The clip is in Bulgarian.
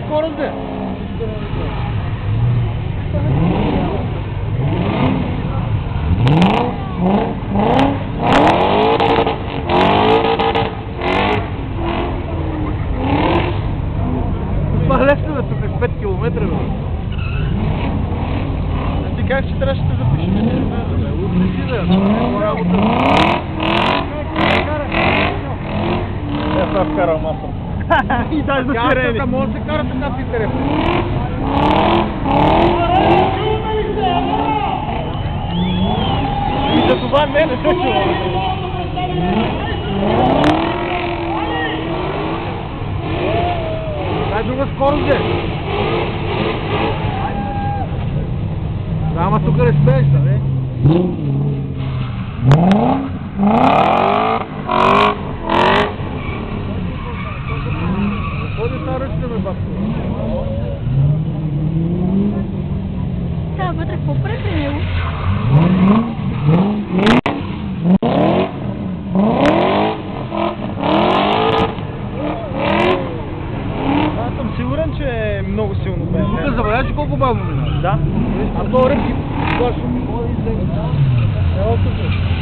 Скорост де? Лесно тук с 5 км. А ти как ще трябваше да запишеш? Утре да, няма работа. Я това вкарал масло. И даже за сирени. Каската може да се кара така си телефон. И за това не се чува. Дай друга скорост, де! Да, ама тук не смееш, да, не? Заходи са ръчите, бе, батко? Да, вътре какво прави при него? Сигурен, че е много силно бе. Тук забравяш ли колко бавно минава? Да. А то ръбки. Точно. Ело тук.